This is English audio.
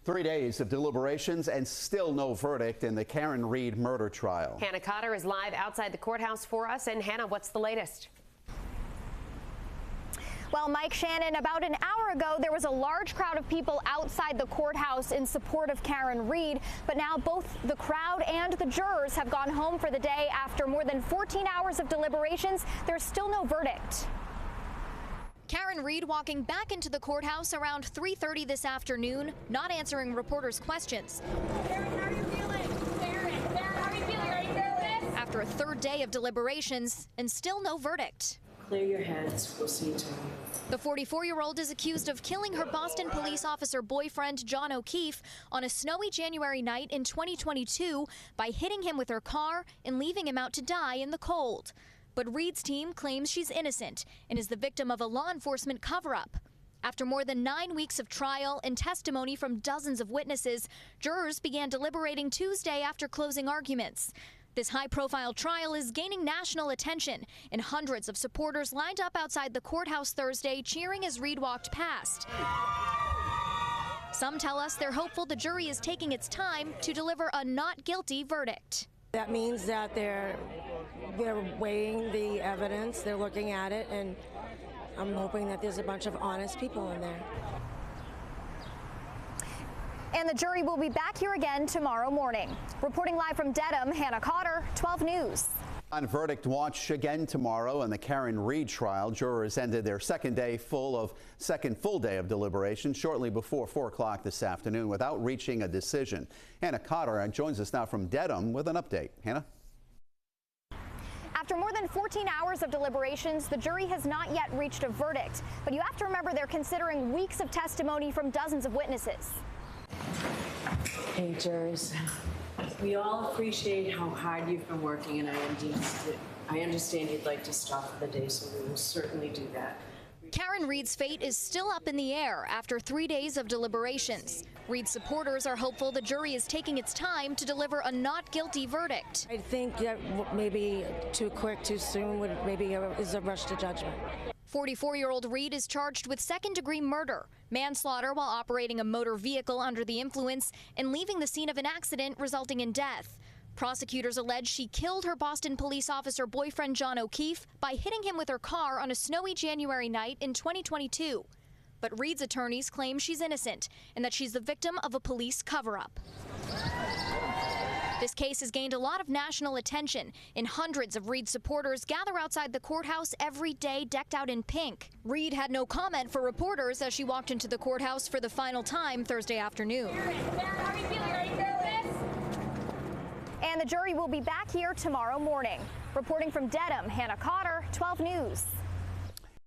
3 days of deliberations and still no verdict in the Karen Reed murder trial. Hannah Cotter is live outside the courthouse for us. And Hannah, what's the latest? Well, Mike, Shannon, about an hour ago, there was a large crowd of people outside the courthouse in support of Karen Reed. But now both the crowd and the jurors have gone home for the day after more than 14 hours of deliberations. There's still no verdict. Karen Reed walking back into the courthouse around 3:30 this afternoon, not answering reporters' questions. Karen, how are you feeling? Karen, how are you feeling? Are you nervous? After a third day of deliberations and still no verdict. Clear your heads. We'll see you tomorrow. The 44-year-old is accused of killing her Boston police officer boyfriend, John O'Keefe, on a snowy January night in 2022 by hitting him with her car and leaving him out to die in the cold. But Reed's team claims she's innocent and is the victim of a law enforcement cover-up. After more than 9 weeks of trial and testimony from dozens of witnesses, jurors began deliberating Tuesday after closing arguments. This high-profile trial is gaining national attention, and hundreds of supporters lined up outside the courthouse Thursday cheering as Reed walked past. Some tell us they're hopeful the jury is taking its time to deliver a not guilty verdict. That means that they're weighing the evidence, they're looking at it, and I'm hoping that there's a bunch of honest people in there. And the jury will be back here again tomorrow morning. Reporting live from Dedham, Hannah Cotter, 12 News. On verdict watch again tomorrow in the Karen Reed trial. Jurors ended their second full day of deliberation shortly before 4 o'clock this afternoon without reaching a decision. Hannah Cotter joins us now from Dedham with an update. Hannah? After more than 14 hours of deliberations, the jury has not yet reached a verdict. But you have to remember they're considering weeks of testimony from dozens of witnesses. Hey, jurors. We all appreciate how hard you've been working, and I understand you'd like to stop for the day, so we will certainly do that. Karen Reed's fate is still up in the air after 3 days of deliberations. Reed's supporters are hopeful the jury is taking its time to deliver a not guilty verdict. I think that maybe too quick, too soon, is a rush to judgment. 44-year-old Reed is charged with second-degree murder, manslaughter while operating a motor vehicle under the influence, and leaving the scene of an accident resulting in death. Prosecutors allege she killed her Boston police officer boyfriend John O'Keefe by hitting him with her car on a snowy January night in 2022. But Reed's attorneys claim she's innocent and that she's the victim of a police cover-up. This case has gained a lot of national attention, and hundreds of Reed supporters gather outside the courthouse every day decked out in pink. Reed had no comment for reporters as she walked into the courthouse for the final time Thursday afternoon. How are you feeling? Are you nervous? And the jury will be back here tomorrow morning. Reporting from Dedham, Hannah Cotter, 12 News.